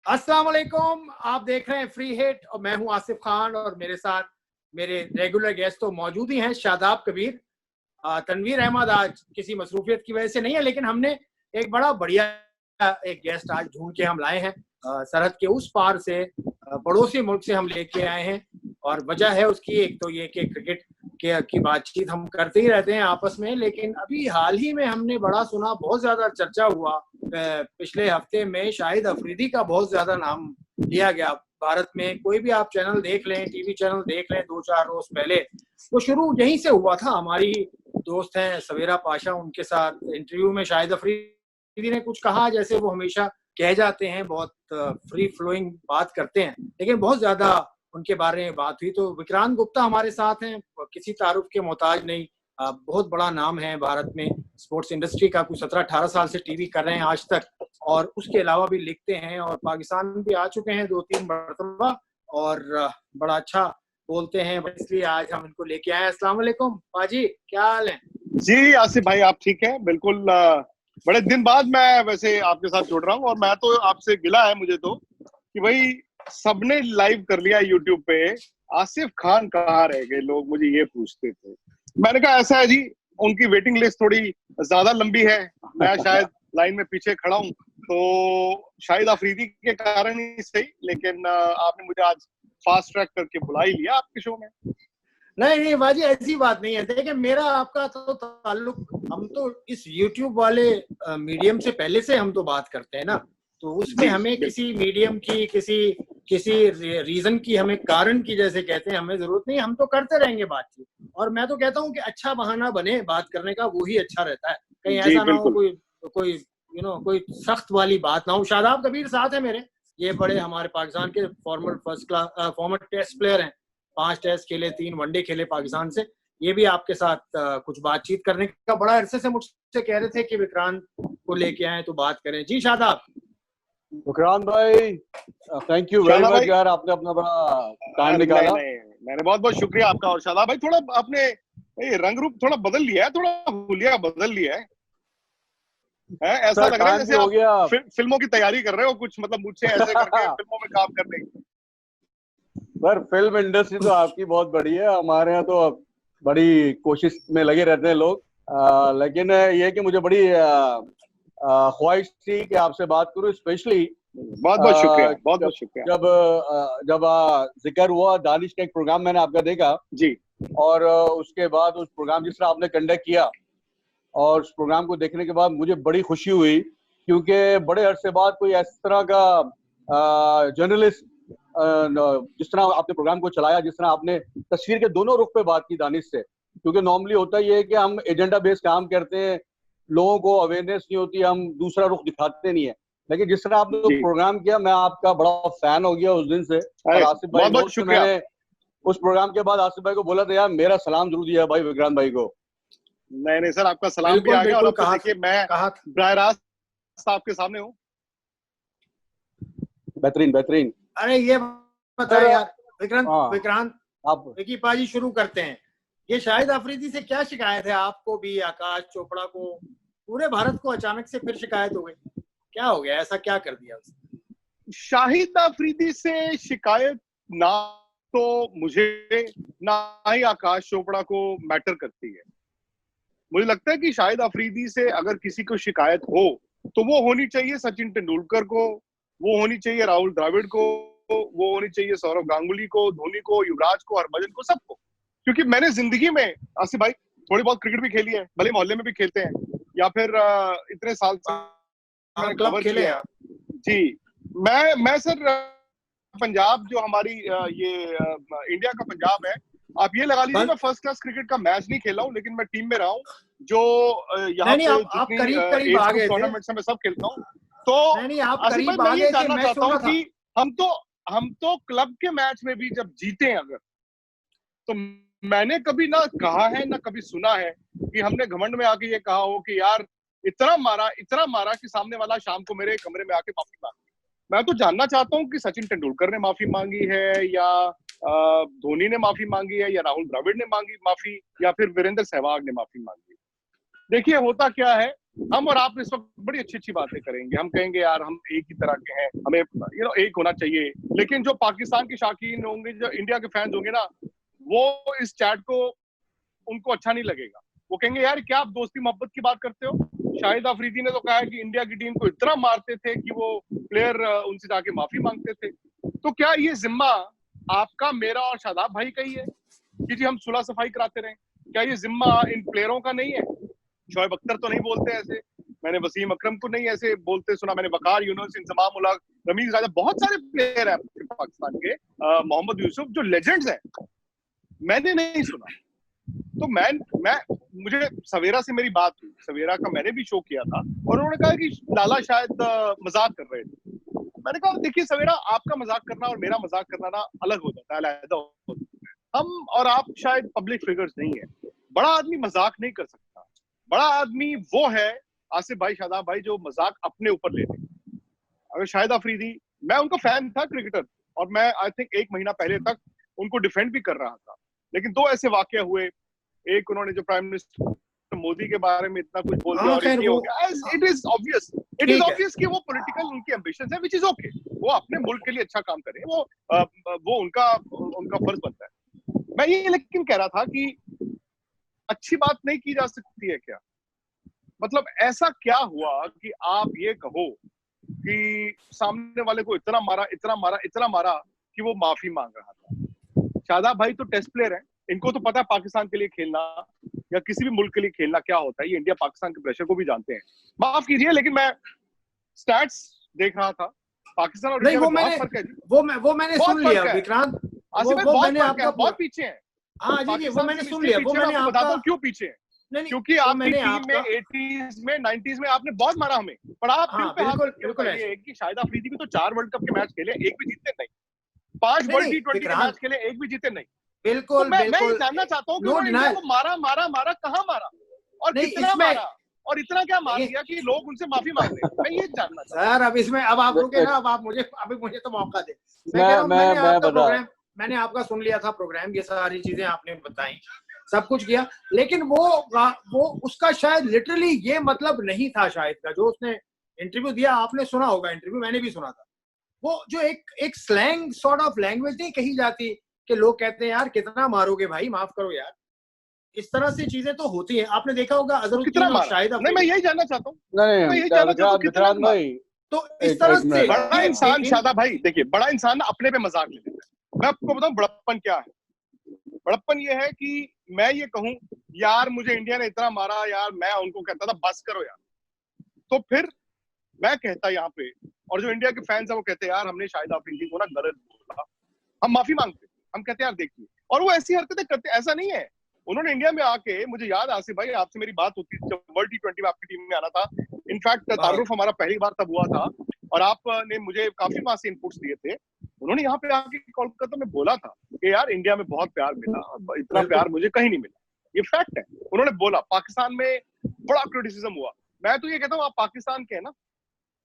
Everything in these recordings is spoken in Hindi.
अस्सलाम वालेकुम, आप देख रहे हैं फ्री हिट और मैं हूं आसिफ खान और मेरे साथ मेरे रेगुलर गेस्ट तो मौजूद ही हैं। शादाब कबीर, तनवीर अहमद आज किसी मसरूफियत की वजह से नहीं है, लेकिन हमने एक बड़ा बढ़िया एक गेस्ट आज ढूंढ के हम लाए हैं। सरहद के उस पार से, पड़ोसी मुल्क से हम लेके आए हैं और वजह है उसकी एक तो ये कि क्रिकेट की बातचीत हम करते ही रहते हैं आपस में, लेकिन अभी हाल ही में हमने बड़ा सुना, बहुत ज्यादा चर्चा हुआ। पिछले हफ्ते में शाहिद अफरीदी का बहुत ज्यादा नाम लिया गया। भारत में कोई भी आप चैनल देख लें, टीवी चैनल देख लें, 2-4 रोज पहले वो शुरू यहीं से हुआ था। हमारी दोस्त हैं सवेरा पाशा, उनके साथ इंटरव्यू में शाहिद अफरीदी ने कुछ कहा, जैसे वो हमेशा कह जाते हैं, बहुत फ्री फ्लोइंग बात करते हैं, लेकिन बहुत ज्यादा उनके बारे में बात हुई। तो विक्रांत गुप्ता हमारे साथ हैं, किसी तारुफ के मोहताज नहीं, बहुत बड़ा नाम है भारत में स्पोर्ट्स इंडस्ट्री का। कुछ 17-18 साल से टीवी कर रहे हैं आज तक, और उसके अलावा भी लिखते हैं और पाकिस्तान भी आ चुके हैं 2-3 मरतबा और बड़ा अच्छा बोलते हैं, इसलिए आज हम इनको लेके आए। अस्सलाम वालेकुम पाजी, क्या हाल है? जी आसिफ भाई, आप ठीक हैं? बिल्कुल। बड़े दिन बाद मैं वैसे आपके साथ जुड़ रहा हूँ और मैं तो आपसे गिला है मुझे तो कि भाई सबने लाइव कर लिया यूट्यूब पे, आसिफ खान कहाँ रह गए, लोग मुझे ये पूछते थे। मैंने कहा ऐसा है जी, उनकी वेटिंग लिस्ट थोड़ी ज्यादा लंबी है, मैं शायद लाइन में पीछे खड़ा हूँ, तो शाहिद अफरीदी के कारण ही सही, लेकिन आपने मुझे आज फास्ट ट्रैक करके बुला ही लिया आपके शो में। नहीं बाजी, ऐसी बात नहीं है। देखिए, मेरा आपका तो ताल्लुक, हम तो इस YouTube वाले मीडियम से पहले से हम तो बात करते हैं ना, तो उसमें हमें किसी मीडियम की, किसी रीजन की, हमें कारण की, जैसे कहते हैं, हमें जरूरत नहीं। हम तो करते रहेंगे बातचीत, और मैं तो कहता हूँ कि अच्छा बहाना बने बात करने का, वो ही अच्छा रहता है। कहीं ऐसा ना हो कोई कोई सख्त वाली बात ना हो। शादाब कबीर साथ है मेरे, ये बड़े हमारे पाकिस्तान के फॉर्मर टेस्ट प्लेयर हैं, 5 टेस्ट खेले, 3 वनडे खेले पाकिस्तान से। ये भी आपके साथ कुछ बातचीत करने का बड़ा अरसे से मुझसे कह रहे थे कि विक्रांत को लेके आए तो बात करें। जी शादाब। विक्रांत भाई, थैंक यू वेरी मच यार, आपने अपना बड़ा टाइम निकाला। मैंने बहुत बहुत शुक्रिया आपका। और शादाब भाई, थोड़ा आपने रंग रूप थोड़ा बदल लिया है, थोड़ा हुलिया बदल लिया है, ऐसा लग रहा है जैसे आप फिल्मों की तैयारी कर रहे हो कुछ, मतलब मुझसे ऐसे करके फिल्मों में काम करने की। पर फिल्म इंडस्ट्री तो आपकी बहुत बड़ी है, हमारे यहाँ तो बड़ी कोशिश में लगे रहते हैं लोग, लेकिन ये कि मुझे बड़ी ख्वाहिश थी कि आपसे बात करूं, स्पेशली बहुत बहुत शुक्रिया, बहुत बहुत शुक्रिया। जब जिक्र हुआ दानिश का एक प्रोग्राम मैंने आपका देखा जी, और उसके बाद उस प्रोग्राम जिस तरह आपने कंडक्ट किया, और उस प्रोग्राम को देखने के बाद मुझे बड़ी खुशी हुई, क्योंकि बड़े अरसे बाद कोई इस तरह का जर्नलिस्ट, जिस तरह आपने प्रोग्राम को चलाया, जिस तरह आपने तस्वीर के दोनों रुख पे बात की दानिश से। क्योंकि नॉर्मली होता ये है कि हम एजेंडा बेस्ड काम करते हैं, लोगों को अवेयरनेस नहीं होती, हम दूसरा रुख दिखाते नहीं है, लेकिन जिस तरह आपने प्रोग्राम किया, मैं आपका बड़ा फैन हो गया उस दिन से। और आसिफ भाई, बहुत शुक्रिया। मैंने उस प्रोग्राम के बाद आसिफ भाई को बोला था, यार मेरा सलाम जरूर दिया भाई विक्रांत भाई को। नहीं सर, आपका सलाम भी आ गया। और अब देखिए, मैं बराह रास्त आपके सामने हूँ। बेहतरीन बेहतरीन। अरे ये बताए यार विक्रांत, आप विकी पाजी, शुरू करते हैं। ये शाहिद अफरीदी से क्या शिकायत है आपको भी, आकाश चोपड़ा को, पूरे भारत को अचानक से फिर शिकायत हो गई? क्या हो गया, ऐसा क्या कर दिया उसने? शाहिद अफरीदी से शिकायत ना तो मुझे ना ही आकाश चोपड़ा को मैटर करती है। मुझे लगता है कि शाहिद अफरीदी से अगर किसी को शिकायत हो तो वो होनी चाहिए सचिन तेंदुलकर को, वो होनी चाहिए राहुल द्रविड़ को, वो होनी चाहिए सौरव गांगुली को, धोनी को, युवराज को, हरभजन को, सबको। क्योंकि मैंने जिंदगी में आसिफ भाई थोड़ी बहुत क्रिकेट भी खेली है, भले मोहल्ले में भी खेलते हैं, या फिर इतने साल से क्लब खेले हैं जी। मैं सर पंजाब, जो हमारी ये इंडिया का पंजाब है, आप ये लगा लीजिए, मैं फर्स्ट क्लास क्रिकेट का मैच नहीं खेला हूँ, लेकिन मैं टीम में रहा हूँ, जो यहाँ पे जितनी टूर्नामेंट्स में मैं सब खेलता हूँ। तो आसिफ भाई, मैं ये जानना चाहता हूँ कि हम तो क्लब के मैच में भी जब जीते हैं अगर, तो मैंने कभी ना कहा है ना कभी सुना है कि हमने घमंड में आके ये कहा हो कि यार इतना मारा कि सामने वाला शाम को मेरे कमरे में आके माफी मांगी। मैं तो जानना चाहता हूँ कि सचिन तेंदुलकर ने माफी मांगी है, या धोनी ने माफी मांगी है, या राहुल द्रविड़ ने मांगी माफी, या फिर वीरेंद्र सहवाग ने माफी मांगी। देखिए, होता क्या है हम और आप इस वक्त बड़ी अच्छी अच्छी बातें करेंगे, हम कहेंगे यार हम एक ही तरह के हैं, हमें एक होना चाहिए, लेकिन जो पाकिस्तान के शौकीन होंगे, जो इंडिया के फैंस होंगे ना, वो इस चैट को उनको अच्छा नहीं लगेगा। वो कहेंगे यार क्या आप दोस्ती मोहब्बत की बात करते हो? शाहिद अफरीदी ने तो कहा है कि इंडिया की टीम को इतना मारते थे कि वो प्लेयर उनसे जाके माफी मांगते थे। तो क्या ये जिम्मा आपका, मेरा और शादाब भाई का ही है कि जी हम सुलह सफाई कराते रहे? क्या ये जिम्मा इन प्लेयरों का नहीं है? शोएब अख्तर तो नहीं बोलते ऐसे, मैंने वसीम अकरम को नहीं ऐसे बोलते सुना, मैंने वकार यूनुस, इंजमाम उल हक, रमीज राजा, बहुत सारे प्लेयर हैं पाकिस्तान के, मोहम्मद यूसुफ जो लेजेंड्स हैं, मैंने नहीं सुना। तो मुझे सवेरा से मेरी बात हुई, सवेरा का मैंने भी शो किया था और उन्होंने कहा कि लाला शायद मजाक कर रहे थे। मैंने कहा देखिए सवेरा, आपका मजाक करना और मेरा मजाक करना ना अलग हो जाता है, अलग हो जाता है। हम और आप शायद पब्लिक फिगर्स नहीं है, बड़ा आदमी मजाक नहीं कर सकता। बड़ा आदमी वो है आसिफ भाई, शादाब भाई, जो मजाक अपने ऊपर ले ले। अगर शाहिद अफरीदी, मैं उनका फैन था क्रिकेटर, और मैं आई थिंक 1 महीना पहले तक उनको डिफेंड भी कर रहा था, लेकिन 2 ऐसे वाकये हुए। एक, उन्होंने जो प्राइम मिनिस्टर मोदी के बारे में इतना कुछ बोल दिया और ये हो गया। इट इज ऑब्वियस कि वो पॉलिटिकल उनकी एम्बिशंस है, व्हिच इज ओके। वो अपने मुल्क के लिए अच्छा काम करे, वो उनका फर्ज बनता है। मैं ये लेकिन कह रहा था कि अच्छी बात नहीं की जा सकती है क्या? मतलब ऐसा क्या हुआ कि आप ये कहो कि सामने वाले को इतना मारा कि वो माफी मांग रहा था? शादाब भाई तो टेस्ट प्लेयर हैं, इनको तो पता है पाकिस्तान के लिए खेलना या किसी भी मुल्क के लिए खेलना क्या होता है। ये इंडिया पाकिस्तान के प्रेशर को भी जानते हैं। माफ कीजिए, लेकिन मैं स्टैट्स देख रहा था, पाकिस्तान और इंडिया में बहुत फर्क है। वो मैंने सुन लिया विक्रांत, वो मैंने आपका बहुत पीछे है। हाँ जी, वो मैंने सुन लिया। वो मैंने आपको बताता हूँ क्यों पीछे है। क्योंकि आपकी टीम में 80s में 90s में आपने बहुत मारा हमें, पर आप दिल पे हाथ रखिए कि शाहिद अफरीदी भी तो 4 वर्ल्ड कप के मैच खेले, एक भी जीते नहीं। 5 वर्ल्ड T20 के मैच खेले, एक भी जीते नहीं। बिल्कुल तो मैं जानना चाहता हूँ कि उन्होंने इंडिया को मारा कहाँ मारा और कितना मारा और इतना क्या मार दिया कि लोग उनसे माफी मांग रहे हैं? मैं ये जानना चाहता हूँ। सर अब इसमें अब आप रुके ना, अब आप मुझे तो मौका दे। मैंने आपका सुन लिया था प्रोग्राम, ये सारी चीजें आपने बताई, सब कुछ किया, लेकिन वो उसका शायद लिटरली ये मतलब नहीं था शायद का, जो उसने इंटरव्यू दिया। आपने सुना होगा इंटरव्यू, मैंने भी सुना था। वो जो एक स्लैंग सॉर्ट ऑफ लैंग्वेज नहीं कही जाती कि लोग कहते हैं यार कितना मारोगे भाई, माफ करो यार, इस तरह से चीजें तो होती हैं। आपने देखा होगा अजहरुद्दीन और शाहिद अफरीदी। मैं यही जानना चाहता हूँ। तो इस तरह से बड़ा इंसान, शादाब भाई देखिए, बड़ा इंसान ना अपने पे मजाक ले लेता है। मैं आपको बताऊं बड़प्पन क्या है। बड़प्पन ये है कि मैं ये कहूं यार मुझे इंडिया ने इतना मारा यार, मैं उनको कहता था बस करो यार, तो फिर मैं कहता यहाँ पे, और जो इंडिया के फैंस है वो कहते यार हमने शाहिद अफरीदी को ना गलत बोला, हम माफी मांगते, हम कहते यार देखिए, और वो ऐसी हरकतें करते। ऐसा नहीं है, उन्होंने इंडिया में आके, मुझे याद आसिफ भाई आपसे मेरी बात होती थी जब वर्ल्ड T20 में आपकी टीम में आना था। इनफैक्ट तारुफ हमारा पहली बार तब हुआ था और आपने मुझे काफी वहां से इनपुट्स दिए थे। उन्होंने यहाँ पे आके कोलकाता में बोला था कि यार इंडिया में बहुत प्यार मिला, इतना प्यार मुझे कहीं नहीं मिला। ये फैक्ट है, उन्होंने बोला। पाकिस्तान में बड़ा क्रिटिसिज्म हुआ। मैं तो ये कहता हूँ आप पाकिस्तान के है ना।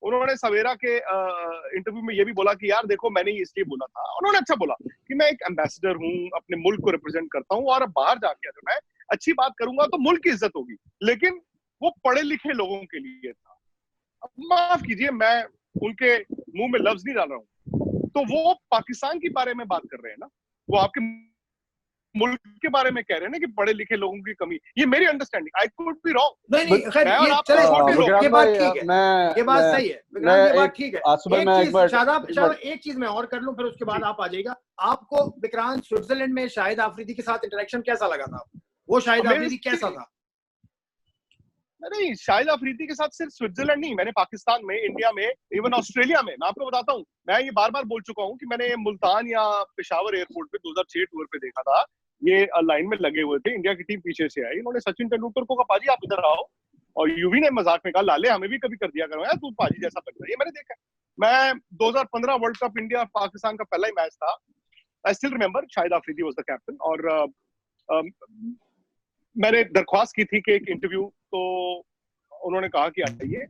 उन्होंने सवेरा के इंटरव्यू में ये भी बोला कि यार देखो मैंने इसलिए बोला था, उन्होंने अच्छा बोला कि मैं एक एम्बेसडर हूँ, अपने मुल्क को रिप्रेजेंट करता हूँ, और बाहर जाके अगर मैं अच्छी बात करूंगा तो मुल्क की इज्जत होगी। लेकिन वो पढ़े लिखे लोगों के लिए था। माफ कीजिए, मैं उनके मुंह में लफ्ज नहीं डाल रहा हूँ। तो वो पाकिस्तान के बारे में बात कर रहे हैं ना, वो आपके मुल्क के बारे में कह रहे हैं ना कि पढ़े लिखे लोगों की कमी। ये मेरी understanding, I could be wrong. नहीं खैर ये बात ठीक है, ये बात सही है, ये बात ठीक है। शादाब एक चीज मैं और कर लूं, फिर उसके बाद आप आ जाइएगा। आपको विक्रांत स्विट्जरलैंड में शाहिद अफरीदी के साथ इंटरेक्शन कैसा लगा था? वो शाहिद अफरीदी कैसा था? नहीं, शाहिद अफरीदी के साथ सिर्फ स्विट्जरलैंड नहीं, मैंने पाकिस्तान में, इंडिया में, इवन ऑस्ट्रेलिया में, मैं आपको बताता हूँ, मैं ये बार बार बोल चुका हूँ कि मैंने मुल्तान या पेशावर एयरपोर्ट पे 2006 टूर पे देखा था। ये लाइन में लगे हुए थे, इंडिया की टीम पीछे से आई, इन्होंने सचिन तेंदुलकर को कहा पाजी आप इधर आओ, और यूवी ने मजाक में कहा लाले हमें भी कभी कर दिया करो यार, तू पाजी जैसा बन रहा है। ये मैंने देखा। मैं 2015 वर्ल्ड कप इंडिया पाकिस्तान का पहला ही मैच था, I still remember, Shahid Afridi was the captain, और मैंने दरख्वास्त की थी कि एक इंटरव्यू, तो उन्होंने कहा कि आइए,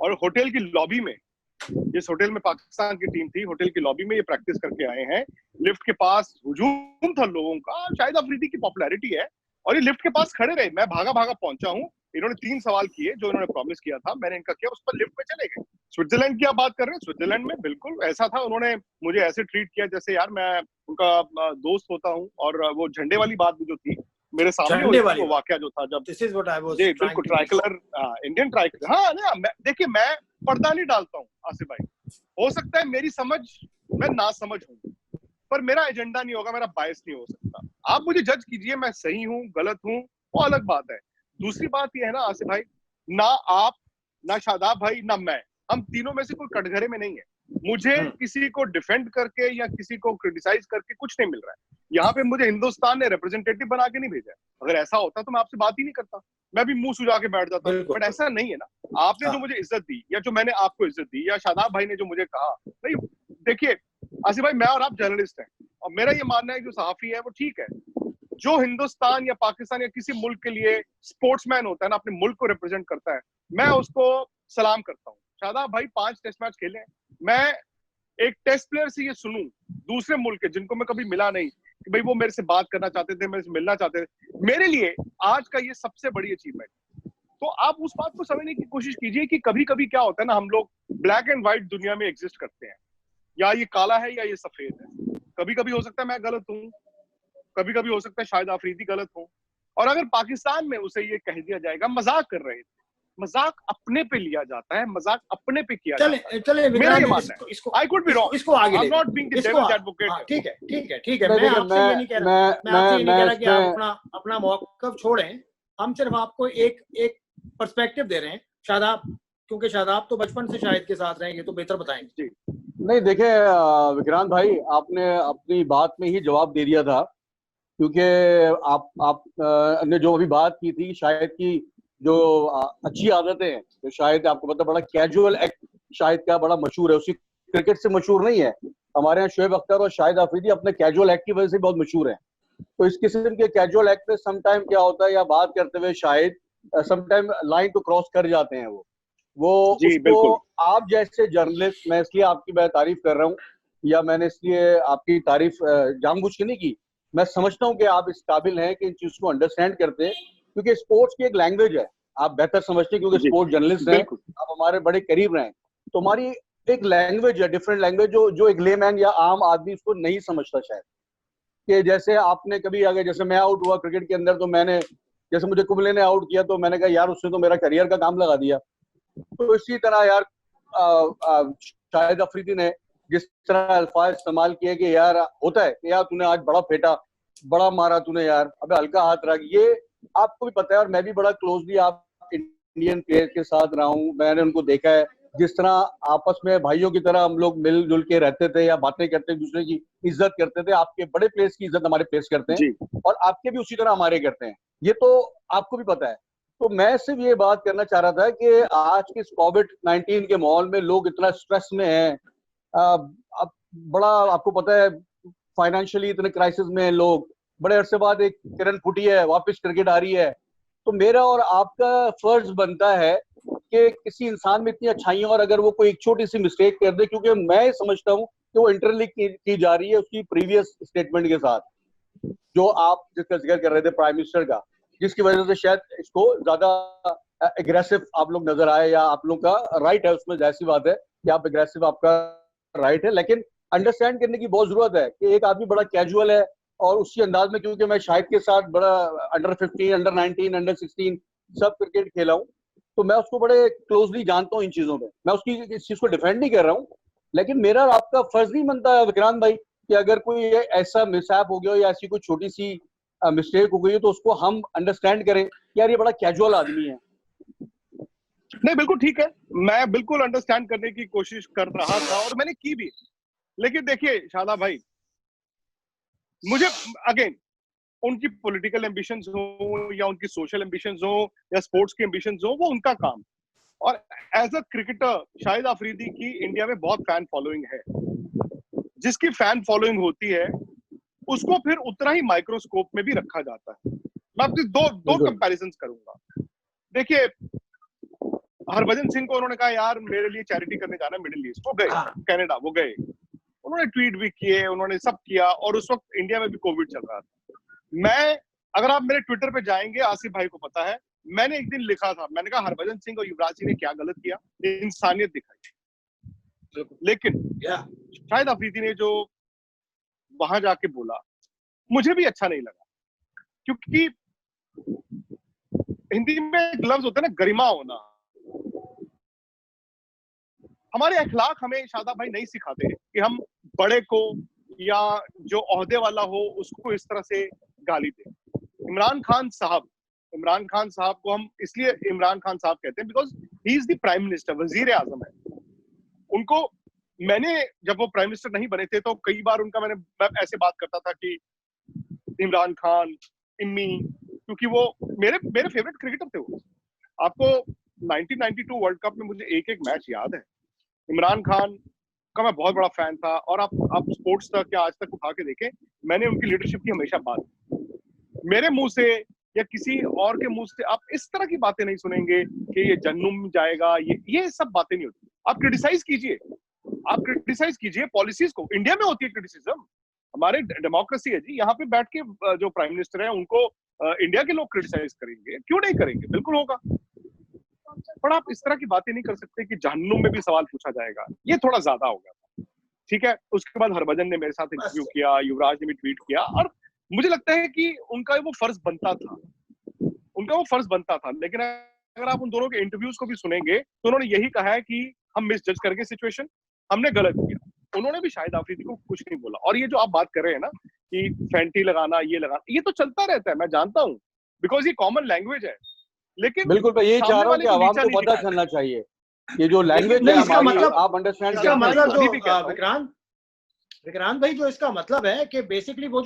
और होटल की लॉबी में, जिस होटल में पाकिस्तान की टीम थी, होटल की लॉबी में ये प्रैक्टिस करके आए हैं। लिफ्ट के पास हुजूम था लोगों का। शाहिद अफरीदी की पॉपुलैरिटी है, और ये लिफ्ट के पास खड़े रहे, मैं भागा भागा पहुंचा हूँ, इन्होंने 3 सवाल किए जो इन्होंने प्रॉमिस किया था, मैंने इनका किया, उस पर लिफ्ट में चले गए। स्विट्जरलैंड की आप बात कर रहे हैं, स्विट्जरलैंड में बिल्कुल ऐसा था, उन्होंने मुझे ऐसे ट्रीट किया जैसे यार मैं उनका दोस्त होता हूँ। और वो झंडे वाली बात भी जो थी मेरे सामने हुई थी, वो वाकया जो था जब, this is what I was जी बिल्कुल, ट्राइकलर, इंडियन ट्राइकलर, हाँ ना, देखिए मैं पर्दा नहीं डालता हूँ आसिफ भाई, हो सकता है मेरी समझ, मैं ना समझ हूँ, पर मेरा एजेंडा नहीं होगा, मेरा बायस नहीं हो सकता। आप मुझे जज कीजिए, मैं सही हूँ गलत हूँ वो अलग बात है। दूसरी बात ये है ना आसिफ भाई, ना आप, ना शादाब भाई, ना मैं, हम तीनों में से कोई कटघरे में नहीं है। मुझे किसी को डिफेंड करके या किसी को क्रिटिसाइज करके कुछ नहीं मिल रहा है। यहाँ पे मुझे हिंदुस्तान ने रिप्रेजेंटेटिव बना के नहीं भेजा। अगर ऐसा होता तो मैं आपसे बात ही नहीं करता, मैं भी मुंह सुझा के बैठ जाता, बट ऐसा नहीं है ना। आपने जो मुझे इज्जत दी या जो मैंने आपको इज्जत दी या शादाब भाई ने जो मुझे कहा, नहीं देखिए आसिफ भाई, मैं और आप जर्नलिस्ट हैं और मेरा ये मानना है कि जो सहाफी है वो ठीक है, जो हिंदुस्तान या पाकिस्तान या किसी मुल्क के लिए स्पोर्ट्समैन होता है ना, अपने मुल्क को रिप्रेजेंट करता है, मैं उसको सलाम करता हूँ। शादाब भाई 5 टेस्ट मैच खेले, मैं एक टेस्ट प्लेयर से ये सुनूं दूसरे मुल्क के, जिनको मैं कभी मिला नहीं, कि भाई वो मेरे से बात करना चाहते थे, मेरे से मिलना चाहते थे, मेरे लिए आज का ये सबसे बड़ी अचीवमेंट। तो आप उस बात को समझने की कोशिश कीजिए कि कभी कभी क्या होता है ना, हम लोग ब्लैक एंड व्हाइट दुनिया में एग्जिस्ट करते हैं, या ये काला है या ये सफेद है। कभी कभी हो सकता है मैं गलत हूँ, कभी कभी हो सकता है शायद अफरीदी गलत हो, और अगर पाकिस्तान में उसे ये कह दिया जाएगा मजाक कर रहे थे, मजाक अपने पे लिया जाता है, मजाक अपने पे किया जाता है। चले मेरा ये मानना है, आई कुड बी रॉन्ग, इसको आगे I am not being the devil's advocate. ठीक है ठीक है ठीक है, मैं आपसे ये नहीं कह रहा, मैं आपसे ये नहीं कह रहा कि आप अपना मौकफ छोड़ें, हम सिर्फ आपको एक पर्सपेक्टिव दे रहे हैं। शादाब, क्योंकि शादाब तो बचपन से शाहिद के साथ रहेंगे तो बेहतर बताएंगे। नहीं देखे विक्रांत भाई, आपने अपनी बात में ही जवाब दे दिया था, क्योंकि आप ने जो अभी बात की थी, शायद की जो अच्छी आदतें हैं, जो शायद आपको पता, बड़ा कैजुअल एक्ट शायद का बड़ा मशहूर है, उसी क्रिकेट से मशहूर नहीं है। हमारे यहाँ शोएब अख्तर और शाहिद अफरीदी अपने कैजुअल एक्ट की वजह से बहुत मशहूर हैं। तो इस किस्म के कैजुअल एक्ट में समटाइम क्या होता है, या बात करते हुए शायद समटाइम लाइन तो क्रॉस कर जाते हैं वो उसको आप जैसे जर्नलिस्ट, मैं इसलिए आपकी मैं तारीफ कर रहा हूँ, या मैंने इसलिए आपकी तारीफ जानबूझ के नहीं की, मैं समझता हूँ कि आप इस काबिल हैं कि इन चीज को अंडरस्टैंड करते हैं, क्योंकि स्पोर्ट्स की एक लैंग्वेज है, आप बेहतर समझते हैं क्योंकि स्पोर्ट्स जर्नलिस्ट हैं, आप हमारे बड़े करीब रहे हैं, तो हमारी एक लैंग्वेज है, डिफरेंट लैंग्वेज, जो एक लेमैन या आम आदमी उसको नहीं समझता शायद। कि जैसे आपने कभी, अगर जैसे मैं आउट हुआ क्रिकेट के अंदर, तो मैंने, जैसे मुझे कुंबले ने आउट किया तो मैंने कहा यार उसने तो मेरा करियर का काम लगा दिया। तो इसी तरह यार शाहिद अफरीदी ने जिस तरह अल्फाज इस्तेमाल किए कि यार होता है कि यार तूने आज बड़ा फेटा, बड़ा मारा तूने यार, अबे हल्का हाथ रख, ये आपको भी पता है, और मैं भी बड़ा क्लोजली आप इंडियन प्लेयर के साथ रहा हूँ, मैंने उनको देखा है जिस तरह आपस में भाइयों की तरह हम लोग मिलजुल के रहते थे, या बातें करते, दूसरे की इज्जत करते थे। आपके बड़े प्लेयर्स की इज्जत हमारे प्लेयर्स करते हैं और आपके भी उसी तरह हमारे करते हैं, ये तो आपको भी पता है। तो मैं सिर्फ ये बात करना चाह रहा था कि आज के कोविड-19 के माहौल में लोग इतना स्ट्रेस में हैं, अब बड़ा आपको पता है फाइनेंशियली इतने क्राइसिस में हैं लोग, बड़े अरसे बाद एक किरण फूटी है, वापस क्रिकेट आ रही है, तो मेरा और आपका फर्ज बनता है कि किसी इंसान में इतनी अच्छाइयां, और अगर वो कोई एक छोटी सी मिस्टेक कर दे, क्योंकि मैं समझता हूँ कि वो इंटरलिंक की जा रही है उसकी प्रीवियस स्टेटमेंट के साथ, जो आप जिसका जिक्र कर रहे थे प्राइम मिनिस्टर का, जिसकी वजह से शायद इसको ज्यादा एग्रेसिव आप लोग नजर आए, या आप लोग का राइट है उसमें, जाहिर सी बात है कि आप एग्रेसिव, आपका राइट है, लेकिन अंडरस्टैंड करने की बहुत जरूरत है कि एक आदमी बड़ा कैजुअल है और उसी अंदाज में, क्योंकि मैं शाहिद के साथ बड़ा अंडर 15, अंडर 19, अंडर 16 सब क्रिकेट खेला हूँ, तो मैं उसको बड़े क्लोजली जानता हूँ इन चीजों में। मैं उसकी इस चीज को डिफेंड नहीं कर रहा हूँ, लेकिन मेरा और आपका फर्ज नहीं बनता है विक्रांत भाई कि अगर कोई ऐसा मिसहैप हो गया या ऐसी कोई छोटी सी मिस्टेक हो गई है तो उसको हम अंडरस्टैंड करें, यार ये बड़ा कैजुअल आदमी है। नहीं बिल्कुल ठीक है, मैं बिल्कुल अंडरस्टैंड करने की कोशिश कर रहा था और मैंने की भी, लेकिन देखिए शादाब भाई, मुझे अगेन उनकी पॉलिटिकल एम्बिशंस हो या उनकी सोशल एम्बिशंस हो या स्पोर्ट्स की एम्बिशंस हो, वो उनका काम, और as a cricketer Shahid Afridi की इंडिया में बहुत फैन फॉलोइंग है, जिसकी फैन फॉलोइंग होती है उसको फिर उतना ही माइक्रोस्कोप में भी रखा जाता है। मैं आपसे दो कंपैरिजंस करूंगा। देखिए हरभजन सिंह को उन्होंने कहा यार मेरे लिए चैरिटी करने जाना मिडिल ईस्ट, वो गए कनाडा, वो गए, उन्होंने ट्वीट भी किए, उन्होंने सब किया, और उस वक्त इंडिया में भी कोविड चल रहा था। मैं अगर आप मेरे ट्विटर पे जाएंगे, आसिफ भाई को पता है, मैंने एक दिन लिखा था, मैंने कहा हरभजन सिंह और युवराज सिंह ने क्या गलत किया, इंसानियत दिखाई। लेकिन शाहिद अफरीदी ने जो वहां जाके बोला, मुझे भी अच्छा नहीं लगा, क्योंकि हिंदी में एक लफ्ज होता है ना, गरिमा होना। हमारे अखलाक हमें शादाब भाई नहीं सिखाते कि हम बड़े को या जो ओहदे वाला हो उसको इस तरह से गाली दें। इमरान खान साहब को हम इसलिए इमरान खान साहब कहते हैं because he is the prime minister, वजीर आजम है। उनको मैंने, जब वो प्राइम मिनिस्टर नहीं बने थे तो कई बार उनका मैं ऐसे बात करता था कि इमरान खान, इम्मी, क्योंकि वो मेरे फेवरेट क्रिकेटर थे वो। आपको 1992 वर्ल्ड कप में मुझे एक मैच याद है, इमरान खान का मैं बहुत बड़ा फैन था। और आप स्पोर्ट्स तक या आज तक उठा के देखें, मैंने उनकी लीडरशिप की हमेशा बात, मेरे मुंह से या किसी और के मुंह से आप इस तरह की बातें नहीं सुनेंगे कि ये जन्नुम जाएगा, ये सब बातें नहीं होती। आप क्रिटिसाइज कीजिए पॉलिसीज को। इंडिया में होती है क्रिटिसिज्म, हमारे डेमोक्रेसी है जी, यहाँ पे बैठ के जो प्राइम मिनिस्टर है उनको इंडिया के लोग क्रिटिसाइज करेंगे, क्यों नहीं करेंगे, बिल्कुल होगा। पर आप इस तरह की बातें नहीं कर सकते कि जहन्नुम में भी सवाल पूछा जाएगा, ये थोड़ा ज्यादा हो गया। ठीक है, उसके बाद हरभजन ने मेरे साथ इंटरव्यू किया, युवराज ने भी ट्वीट किया, और मुझे लगता है कि उनका वो फर्ज बनता था। लेकिन अगर आप उन दोनों के इंटरव्यूज को भी सुनेंगे तो उन्होंने यही कहा है कि हम मिस जज करके सिचुएशन, हमने गलत किया। उन्होंने भी शाहिद आफरीदी को कुछ नहीं बोला। और ये जो आप बात कर रहे हैं ना कि फैंटी लगाना, ये तो चलता रहता है, मैं जानता हूँ, बिकॉज ये कॉमन लैंग्वेज है। लेकिन बिल्कुल, मैं यही चाह रहा हूँ कि आवाम को पता चलना चाहिए ये जो लैंग्वेज है हमारी, मतलब आप अंडरस्टैंड इसका मतलब जो विक्रांत भाई, जो इसका मतलब है कि बेसिकली वो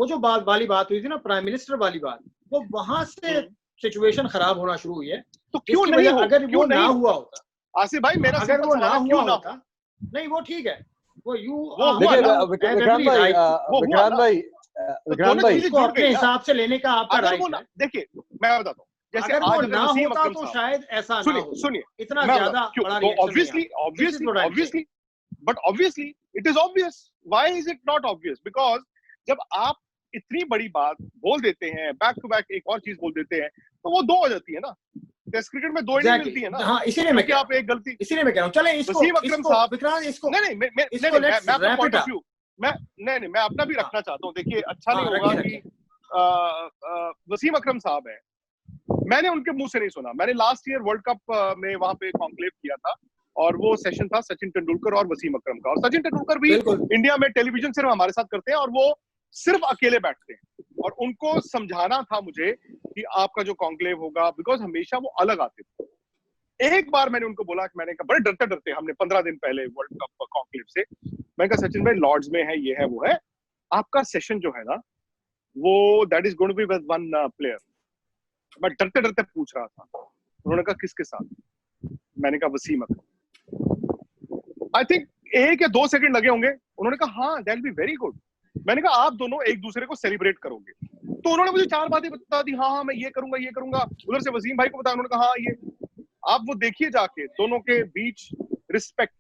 जो बात वाली बात हुई थी ना, प्राइम मिनिस्टर वाली बात, वो वहां से सिचुएशन खराब होना शुरू हुई है। तो क्यों नहीं हो, अगर वो ना हुआ होता आसिफ भाई, मेरा अगर वो ना हुआ होता, नहीं वो ठीक है, वो विक्रांत भाई इसको अपने हिसाब से लेने का आपका राइट है। देखिए मैं बताता हूँ, जैसे अगर वो ना होता तो शायद ऐसा ना हो, सुनिए इतना ज्यादा बड़ा obviously it is obvious. Why is it not obvious? Because जब आप इतनी बड़ी बात बोल देते हैं, बैक टू बैक एक और चीज बोल देते हैं, तो वो दो हो जाती है ना। टेस्ट क्रिकेट में दो इनिंग मिलती है ना। हाँ, इसीलिए मैं आप एक गलती, इसीलिए मैं कह रहा हूँ, चले इसको विक्रांत, इसको नहीं मैं अपना पॉइंट ऑफ व्यू, मैं अपना भी रखना चाहता हूँ। देखिए, अच्छा नहीं होगा कि वसीम अकरम साहब है, मैंने उनके मुंह से नहीं सुना। मैंने लास्ट ईयर वर्ल्ड कप में वहां पे कॉन्क्लेव किया था, और वो सेशन था सचिन तेंदुलकर और वसीम अकरम का। और सचिन तेंदुलकर भी इंडिया में टेलीविजन सिर्फ हमारे साथ करते हैं, और वो सिर्फ अकेले बैठते हैं, और उनको समझाना था मुझे कि आपका जो कॉन्क्लेव होगा, बिकॉज हमेशा वो अलग आते थे। एक बार मैंने उनको बोला कि मैंने कहा, बड़े डरते हमने 15 दिन पहले वर्ल्ड कप कॉन्क्लेव से, मैंने कहा सचिन भाई लॉर्ड्स में है, ये है वो है, आपका सेशन जो है ना वो that is going to be with one player. मैं डरते पूछ रहा था, उन्होंने कहा किसके साथ? मैंने कहा वसीम अकरम। आई थिंक 1 या 2 सेकंड लगे होंगे, उन्होंने कहा हाँ that will be very good. मैंने कहा आप दोनों एक दूसरे को सेलिब्रेट करोगे, तो उन्होंने मुझे 4 बातें बता दी, हाँ मैं ये करूंगा। उधर से वसीम भाई को बताया, उन्होंने कहा हाँ ये। आप वो देखिए जाके दोनों के बीच रिस्पेक्ट,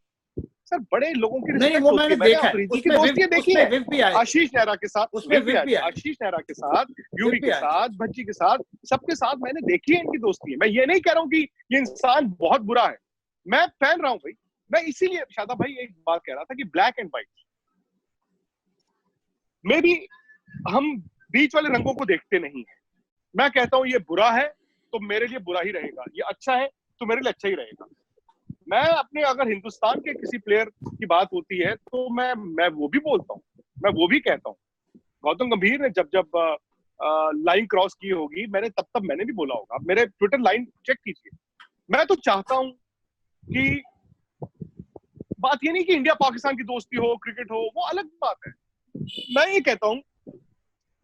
सर बड़े लोगों की रिस्पेक्ट वो मैंने देखा है, उसमें दोस्ती देखी है, आशीष नेहरा के साथ, आशीष नेहरा के साथ, यूवी के साथ, भज्जी के साथ, सबके साथ मैंने देखी है इनकी दोस्ती है। मैं ये नहीं कह रहा हूँ कि ये इंसान बहुत बुरा है, मैं पहन रहा हूँ भाई। मैं इसीलिए शादा भाई एक बात कह रहा था कि ब्लैक एंड व्हाइट में भी हम बीच वाले रंगों को देखते नहीं है। मैं कहता हूं ये बुरा है तो मेरे लिए बुरा ही रहेगा, ये अच्छा है तो मेरे लिए अच्छा ही रहेगा। मैं अपने, अगर हिंदुस्तान के किसी प्लेयर की बात होती है तो मैं वो भी बोलता हूँ, मैं वो भी कहता हूँ। गौतम गंभीर ने जब लाइन क्रॉस की होगी, तब मैंने भी बोला होगा। मेरे ट्विटर लाइन चेक कीजिए। मैं तो चाहता हूं कि बात ये नहीं कि इंडिया पाकिस्तान की दोस्ती हो, क्रिकेट हो, वो अलग बात है। मैं ये कहता हूं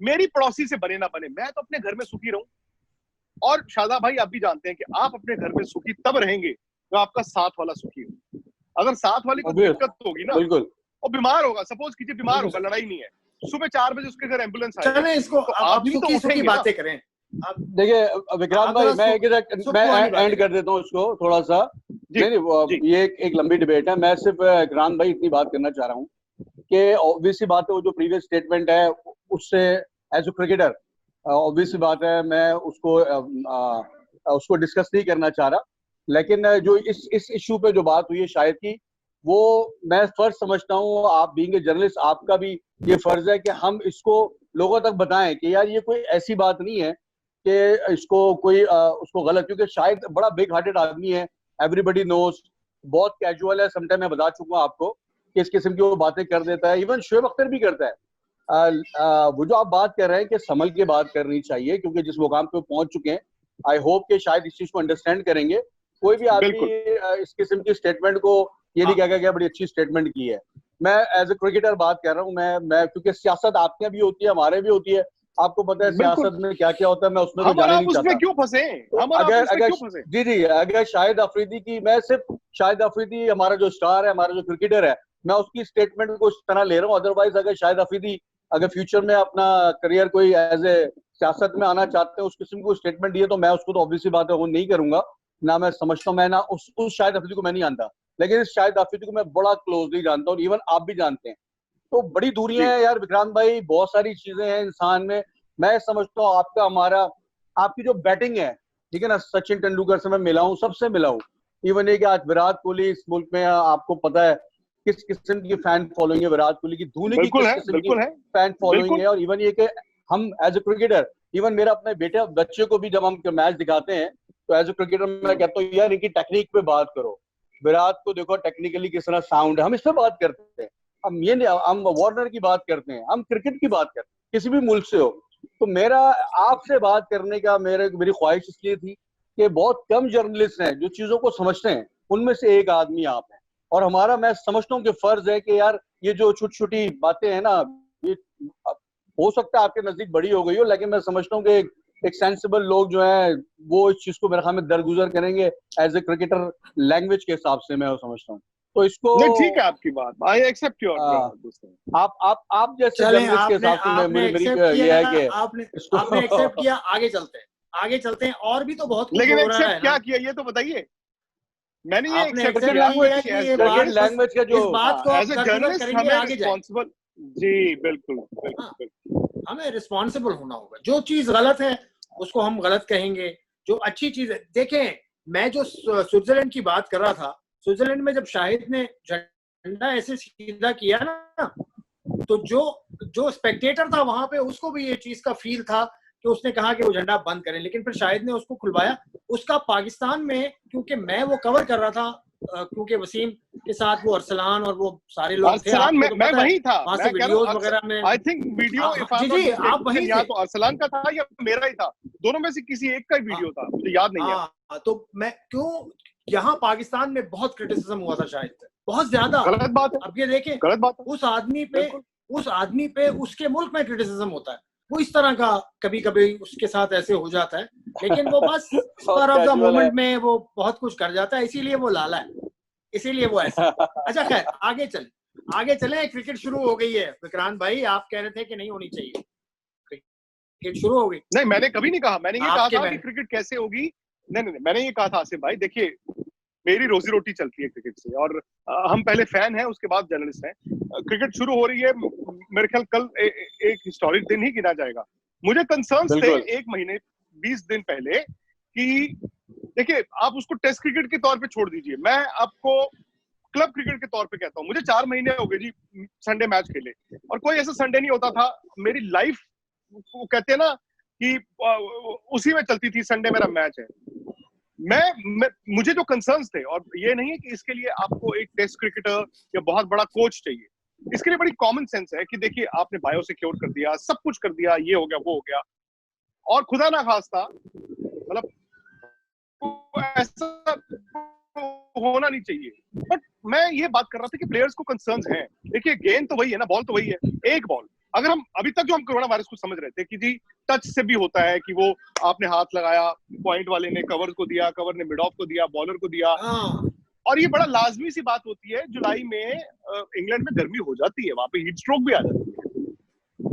मेरी पड़ोसी से बने ना बने, मैं तो अपने घर में सुखी रहूं। और शादा भाई आप भी जानते हैं कि आप अपने घर में सुखी तब रहेंगे तो आपका साथ वाला सुखी हो। अगर साथ वाले को दिक्कत होगी ना, और बीमार होगा, सपोज कीजिए बीमार होगा, लड़ाई नहीं है, सुबह 4 बजे उसके घर एम्बुलेंस आएगी, चलें इसको तो आप भी तो उठेंगे बातें करें। देखिए विक्रांत भाई, मैं एंड कर देता हूँ इसको थोड़ा सा। नहीं, ये एक लंबी डिबेट है। मैं सिर्फ विक्रांत भाई इतनी बात करना चाह रहा हूँ कि ऑब्वियसली बात है, वो जो प्रीवियस स्टेटमेंट है उससे एज अ क्रिकेटर ऑब्वियस बात है, मैं उसको डिस्कस नहीं करना चाह रहा, लेकिन जो इस इशू पे जो बात हुई है शायद की, वो मैं फर्ज समझता हूँ, आप बीइंग ए जर्नलिस्ट आपका भी ये फर्ज है कि हम इसको लोगों तक बताएं कि यार ये कोई ऐसी बात नहीं है कि इसको कोई उसको गलत, क्योंकि शायद बड़ा बिग हार्टेड आदमी है, एवरीबडी नोज, बहुत कैजुअल है, समटाइम मैं बता चुका हूँ आपको कि इस किस्म की वो बातें कर देता है, इवन शोएब अख्तर भी करता है। वो जो आप बात कर रहे हैं कि संभल के बात करनी चाहिए, क्योंकि जिस मुकाम पे पहुंच चुके हैं, आई होप कि शायद इस चीज को अंडरस्टैंड करेंगे। कोई भी आदमी इस किस्म की स्टेटमेंट को ये नहीं कहेगा कि बड़ी अच्छी स्टेटमेंट की है। मैं एज ए क्रिकेटर बात कर रहा हूँ, मैं क्योंकि सियासत आपके यहाँ भी होती है, हमारे भी होती है, आपको पता है सियासत में क्या क्या होता है, मैं उसमें तो जाने नहीं चाहता। क्यों फंसे? अगर जी अगर शाहिद अफरीदी की, मैं सिर्फ शाहिद अफरीदी हमारा जो स्टार है, हमारा जो क्रिकेटर है, मैं उसकी स्टेटमेंट को इस तरह ले रहा हूँ। अदरवाइज अगर शाहिद अफरीदी अगर फ्यूचर में अपना करियर कोई एज ए सियासत में आना चाहते हैं, उस किस्म को स्टेटमेंट दिए, तो मैं उसको तो ऑब्वियसली बात है वो नहीं करूंगा ना। मैं समझता हूँ, मैं ना उस शाहिद अफरीदी को मैं नहीं जानता, लेकिन इस शाहिद अफरीदी को मैं बड़ा क्लोजली जानता हूँ, इवन आप भी जानते हैं। तो बड़ी दूरियां हैं यार विक्रांत भाई, बहुत सारी चीजें हैं इंसान में। मैं समझता हूँ आपका हमारा, आपकी जो बैटिंग है, ठीक है ना, सचिन तेंदुलकर से मैं मिला हूँ, सबसे मिला हूँ, इवन ये कि आज विराट कोहली इस मुल्क में, आपको पता है किस किस्म की फैन फॉलोइंग है विराट कोहली की, धोनी की किस किस्म की फैन फॉलोइंग है। और इवन ये कि हम एज ए क्रिकेटर, इवन मेरा अपने बच्चे को भी जब हम मैच दिखाते हैं, तो एज ए क्रिकेटर मैं कहता हूँ यार इनकी टेक्निक पे बात करो, विराट को देखो टेक्निकली किस तरह साउंड है, हम इस पे बात करते हैं। हम ये नहीं, हम वार्नर की बात करते हैं, हम क्रिकेट की बात करते हैं, किसी भी मुल्क से हो। तो मेरा आपसे बात करने का मेरी ख्वाहिश इसलिए थी कि बहुत कम जर्नलिस्ट हैं जो चीजों को समझते हैं, उनमें से एक आदमी आप हैं। और हमारा, मैं समझता हूँ कि फर्ज है कि यार ये जो छोटी छोटी बातें हैं ना, ये हो सकता है आपके नजदीक बड़ी हो गई हो, लेकिन मैं समझता हूँ कि एक सेंसिबल लोग जो है वो इस चीज को मेरे ख्याल में दरगुजर करेंगे एज ए क्रिकेटर लैंग्वेज के हिसाब से, मैं समझता हूँ। तो इसको नहीं, ठीक है आपकी बात, आई एक्सेप्ट योर। आप जैसे जर्नलिस्ट के हिसाब से मेरी ये है कि आपने एक्सेप्ट किया, आगे चलते हैं और भी तो बहुत कुछ लेकिन हो रहा है। क्या किया ये तो बताइए। मैंने ये एक्सेप्ट किया कि ये लैंग्वेज का जो इस बात को एज ए जर्नलिस्ट हमें रिस्पांसिबल, जी बिल्कुल हमें रिस्पांसिबल होना होगा। जो चीज गलत है उसको हम गलत कहेंगे, जो अच्छी चीज है। देखें, मैं जो स्विट्जरलैंड की बात कर रहा था, स्विट्जरलैंड में जब शाहिद ने झंडा ऐसे सीधा किया ना, तो जो स्पेक्टेटर था वहां पे, उसको भी ये चीज का फील था कि उसने कहा कि वो झंडा बंद करें, लेकिन फिर शाहिद ने उसको खुलवाया। उसका पाकिस्तान में, क्योंकि मैं वो कवर कर रहा था, क्योंकि वसीम के साथ वो अरसलान और वो सारे लोग थे, मैं वहीं था, वहां से वीडियोस वगैरह में, आई थिंक वीडियो जी आप वहीं थे, तो अरसलान का था या मेरा ही था, दोनों में से किसी एक का वीडियो था, मुझे याद नहीं है। तो मैं क्यों, यहाँ पाकिस्तान में बहुत क्रिटिसिज्म हुआ था शाहिद से, बहुत ज्यादा। गलत बात है। अब ये देखें, गलत बात है। उस आदमी पे उसके मुल्क में क्रिटिसिज्म होता है, वो इस तरह का कभी कभी उसके साथ ऐसे हो जाता है, लेकिन वो बस स्पर ऑफ द मोमेंट में वो बहुत कुछ कर जाता है, इसीलिए वो लाला है, इसीलिए वो ऐसा। अच्छा खैर, आगे चले। क्रिकेट शुरू हो गई है विक्रांत भाई, आप कह रहे थे कि नहीं होनी चाहिए, क्रिकेट शुरू हो गई। नहीं, मैंने कभी नहीं कहा, मैंने ये कहा था कि क्रिकेट कैसे होगी। नहीं, मैंने ये कहा था आसिफ भाई, देखिए मेरी रोजी रोटी चलती है क्रिकेट से, और हम पहले फैन हैं, उसके बाद जर्नलिस्ट हैं। क्रिकेट शुरू हो रही है, मेरे ख्याल कल एक हिस्टोरिक दिन ही गिना जाएगा। मुझे कंसर्न्स थे 1 महीने 20 दिन पहले कि देखिए, आप उसको टेस्ट क्रिकेट के तौर पे छोड़ दीजिए, मैं आपको क्लब क्रिकेट के तौर पे कहता हूँ। मुझे 4 महीने हो गए जी संडे मैच खेले, और कोई ऐसा संडे नहीं होता था मेरी लाइफ, वो कहते हैं ना कि उसी में चलती थी, संडे मेरा मैच है। मुझे जो कंसर्न्स थे, और ये नहीं है कि इसके लिए आपको एक टेस्ट क्रिकेटर या बहुत बड़ा कोच चाहिए, इसके लिए बड़ी कॉमन सेंस है कि देखिए आपने बायो सिक्योर कर दिया, सब कुछ कर दिया, ये हो गया वो हो गया, और खुदा ना खास्ता मतलब ऐसा होना नहीं चाहिए। बट मैं ये बात कर रहा था कि प्लेयर्स को कंसर्न्स हैं। देखिए गेंद तो वही है ना, बॉल तो वही है, एक बॉल। अगर हम अभी तक जो हम कोरोना वायरस को समझ रहे थे कि जी टच से भी होता है, कि वो आपने हाथ लगाया, पॉइंट वाले ने कवर को दिया, कवर ने मिड ऑफ को दिया, बॉलर को दिया, और ये बड़ा लाजमी सी बात होती है। जुलाई में इंग्लैंड में गर्मी हो जाती है, वहां पे हीट स्ट्रोक भी आ जाती है।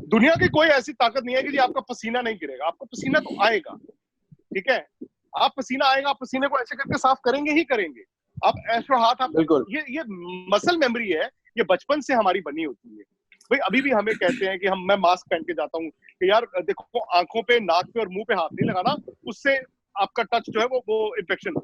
दुनिया की कोई ऐसी ताकत नहीं है कि जी आपका पसीना नहीं गिरेगा, आपका पसीना तो आएगा, ठीक है, आप पसीना आएगा, आप पसीने को ऐसे करके साफ करेंगे ही करेंगे। आप ऐसे हाथ, आप ये मसल मेमोरी है, ये बचपन से हमारी बनी होती है। भाई अभी भी हमें कहते हैं कि मैं मास्क पहन के जाता हूँ कि यार देखो आंखों पे, नाक पे और मुंह पे हाथ नहीं लगाना, उससे आपका टच जो है वो इन्फेक्शन,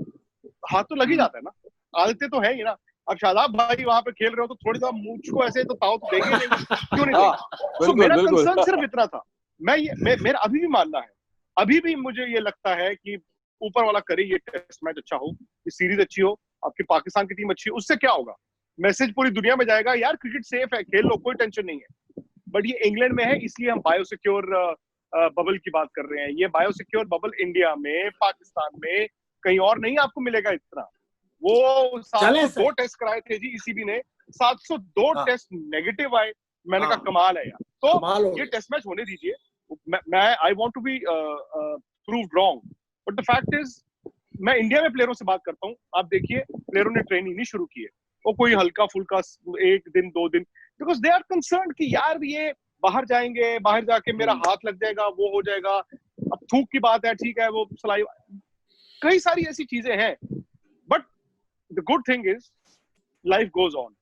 हाथ तो लग ही जाता है ना, आदतें तो है ही ना। अब शादाब भाई वहां पे खेल रहे हो तो थोड़ी सा मुझ को ऐसे तो ताव तो देंगे नहीं, क्यों नहीं देंगे? तो मेरा कंसर्न सिर्फ इतना था। मेरा अभी भी मानना है, अभी भी मुझे ये लगता है कि ऊपर वाला करे ये टेस्ट मैच अच्छा हो, ये सीरीज अच्छी हो, आपकी पाकिस्तान की टीम अच्छी हो, उससे क्या होगा? मैसेज पूरी दुनिया में जाएगा, यार क्रिकेट सेफ है, खेल लो, कोई टेंशन नहीं है। बट ये इंग्लैंड में है इसलिए हम बायोसिक्योर बबल की बात कर रहे हैं। ये बायोसिक्योर बबल इंडिया में, पाकिस्तान में कहीं और नहीं आपको मिलेगा इतना। वो 702 टेस्ट कराए थे जी ईसीबी ने, 702 टेस्ट नेगेटिव आए। मैंने कहा कमाल है यार। तो ये टेस्ट मैच होने दीजिए। मैं I want to be proved wrong, but the fact is मैं इंडिया में प्लेयरों से बात करता हूँ, आप देखिए प्लेयरों ने ट्रेनिंग नहीं शुरू की है, वो कोई हल्का फुल्का 1 दिन 2 दिन, बिकॉज दे आर कंसर्न कि यार ये बाहर जाएंगे, बाहर जाके मेरा हाथ लग जाएगा, वो हो जाएगा। अब थूक की बात है, ठीक है, वो सलाई, कई सारी ऐसी चीजें हैं, but the good thing is life goes on.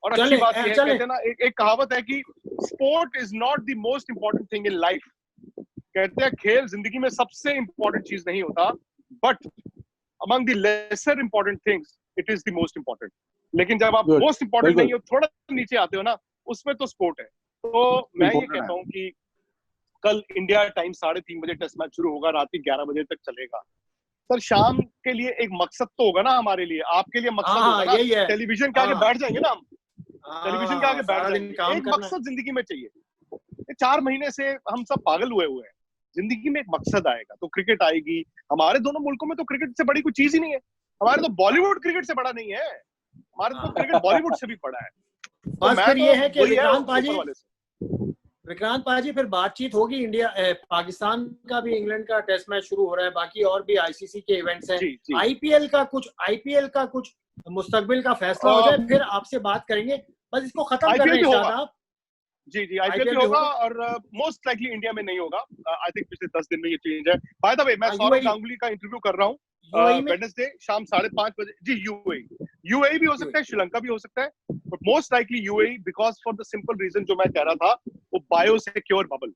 और अच्छी बात यह है, कहते हैं ना, एक कहावत है कि sport is not the most important thing in life. कहते हैं खेल जिंदगी में सबसे इंपॉर्टेंट चीज नहीं होता, but among the lesser important things it is the most important. लेकिन जब आप मोस्ट इंपॉर्टेंट नहीं हो, थोड़ा नीचे आते हो ना, उसमें तो स्पोर्ट है। तो मैं ये कहता हूँ कि कल इंडिया टाइम 3:30 बजे टेस्ट मैच शुरू होगा, रात के 11 बजे तक चलेगा। सर शाम के लिए एक मकसद तो होगा ना हमारे लिए, आपके लिए मकसद होगा ना, टेलीविजन के आगे बैठ जाएंगे ना हम, टेलीविजन के आगे बैठ जाएंगे। एक मकसद जिंदगी में चाहिए। 4 महीने से हम सब पागल हुए हैं, जिंदगी में एक मकसद आएगा तो क्रिकेट आएगी। हमारे दोनों मुल्कों में तो क्रिकेट से बड़ी कोई चीज ही नहीं है। हमारे तो बॉलीवुड क्रिकेट से बड़ा नहीं है, हमारे तो क्रिकेट बॉलीवुड से भी बड़ा है। बस फिर ये है कि विक्रांत पाजी फिर बातचीत होगी। इंडिया पाकिस्तान का भी इंग्लैंड का टेस्ट मैच शुरू हो रहा है, बाकी और भी आईसीसी के इवेंट्स हैं। आईपीएल का कुछ मुस्तकबिल का फैसला हो जाए फिर आपसे बात करेंगे। बस इसको खत्म कर रहे हैं शादाब। जी आईपीएल भी होगा और मोस्ट लाइकली इंडिया में नहीं होगा। आई थिंक पिछले 10 दिन में ये चेंज है। बाय द वे मैं सौरव गांगुली का इंटरव्यू कर रहा हूँ वेडनेसडे शाम 5:30 बजे। जी यूएई भी हो सकता है, श्रीलंका भी हो सकता है, but most likely UAE, because for the simple reason जो मैं कह रहा था, वो बायो सिक्योर बबल,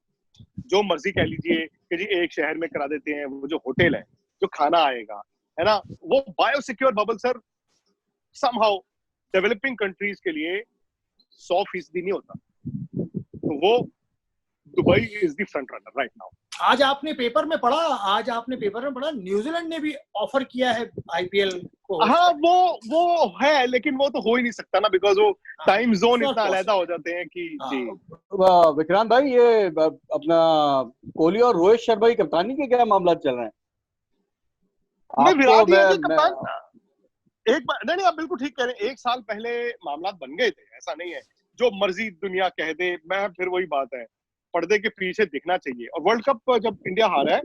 जो मर्जी कह लीजिए कि जी एक शहर में करा देते हैं, वो जो होटल है, जो खाना आएगा, है ना, वो bio secure bubble sir somehow developing countries के लिए 100% नहीं होता। तो वो Dubai is the front runner right now. आज आपने पेपर में पढ़ा न्यूजीलैंड ने भी ऑफर किया है आईपीएल को। हाँ वो है, लेकिन वो तो हो ही नहीं सकता ना, बिकॉज वो टाइम जोन इतना अलग हो जाते हैं कि जी। विक्रांत भाई, ये अपना कोहली और रोहित शर्मा की कप्तानी के क्या मामला चल रहे हैं? एक बार नहीं, आप बिल्कुल ठीक कह रहे हैं। 1 साल पहले मामला बन गए थे, ऐसा नहीं है, जो मर्जी दुनिया कह दे। मैं फिर वही बात है, पर्दे के पीछे दिखना चाहिए। और वर्ल्ड कप जब इंडिया हारा है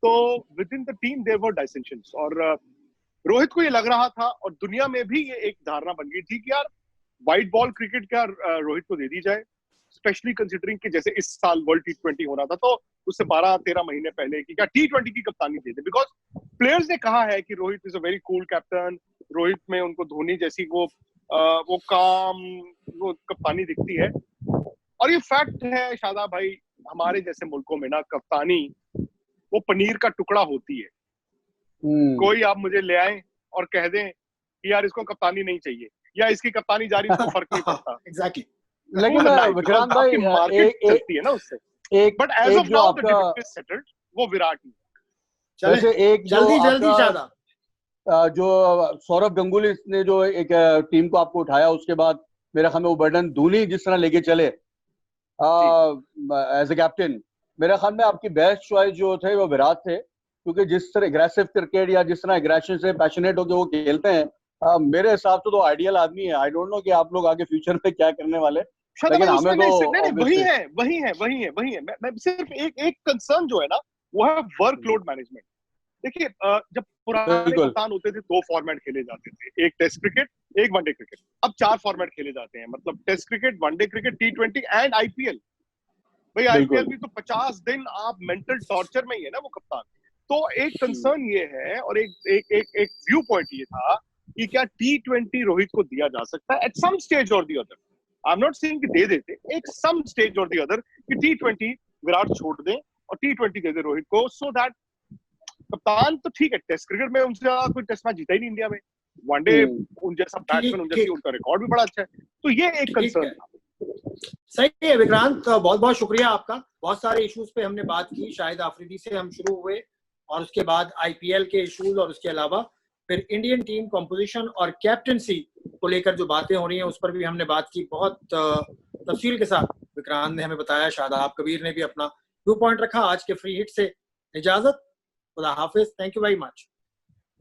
तो within the team there were dissensions, और रोहित को ये लग रहा था और दुनिया में भी ये एक धारणा बन गई थी कि यार व्हाइट बॉल क्रिकेट क्या रोहित को दे दी जाए, स्पेशली कंसिडरिंग कि जैसे इस साल वर्ल्ड T20 हो रहा था, तो उससे 12-13 महीने पहले कि क्या T20 की कप्तानी दे दे। बिकॉज प्लेयर्स ने कहा है कि Rohit is a very cool captain, Rohit में उनको धोनी जैसी वो काम, वो कप्तानी दिखती है। और ये फैक्ट है शादाब भाई, हमारे जैसे मुल्कों में ना कप्तानी वो पनीर का टुकड़ा होती है। कोई आप मुझे ले आए और कह दें कि यार इसको कप्तानी नहीं चाहिए या इसकी कप्तानी जारी, तो फर्क नहीं पड़ता। एग्जैक्टली। लेकिन विक्रांत भाई मार्केट चलती है ना उससे। But as of now the debate is settled, वो विराट ही। जैसे एक जल्दी शादाब, जो सौरव गंगुली ने जो एक टीम को आपको उठाया, उसके बाद मेरा ख्याल में वो बर्डन धोनी जिस तरह लेके चले एज ए कैप्टन, मेरे ख्याल में आपकी बेस्ट चॉइस जो थे वो विराट थे, क्योंकि जिस तरह एग्रेसिव क्रिकेट या जिस तरह एग्रेशन से पैशनेट होकर वो खेलते हैं, मेरे हिसाब से तो आइडियल आदमी है। आई डोंट नो कि आप लोग आगे फ्यूचर में क्या करने वाले, लेकिन हमें तो वही है। मैं सिर्फ एक कंसर्न जो है ना, वो है वर्कलोड मैनेजमेंट। देखिए जब पुराने कप्तान होते थे 2 फॉर्मेट खेले जाते थे, एक टेस्ट क्रिकेट, एक वनडे क्रिकेट। अब 4 फॉर्मेट खेले जाते हैं, मतलब test cricket, one day cricket, T20 and IPL. भाई आईपीएल भी तो 50 दिन आप मेंटल टॉर्चर में ही है ना वो कप्तान। तो एक कंसर्न ये है और एक व्यू पॉइंट ये था कि क्या T20 रोहित को दिया जा सकता है एट सम स्टेज और the other. I am not saying कि दे देते, एक सम स्टेज और द अदर कि T20 विराट छोड़ दें और T20 दे दे रोहित को, सो दैट कप्तान तो ठीक है, टेस्ट क्रिकेट में उनसे ज्यादा कोई टेस्ट मैच जीता ही नहीं इंडिया में, वनडे उन जैसा बैट्समैन, उन जैसी उनका रिकॉर्ड भी बड़ा अच्छा है, तो ये एक कंसर्न था। सही है विक्रांत, बहुत बहुत शुक्रिया आपका। बहुत सारे इश्यूज पे हमने बात की, शाहिद आफरीदी से हम शुरू हुए और उसके बाद IPL के इश्यूज और उसके अलावा फिर इंडियन टीम कॉम्पोजिशन और कैप्टनसी को लेकर जो बातें हो रही हैं उस पर भी हमने बात की। बहुत तफसील के साथ विक्रांत ने हमें बताया, शादाब कबीर ने भी अपना व्यू पॉइंट रखा। आज के फ्री हिट से इजाजत, खुदा हाफिज, थैंक यू वेरी मच।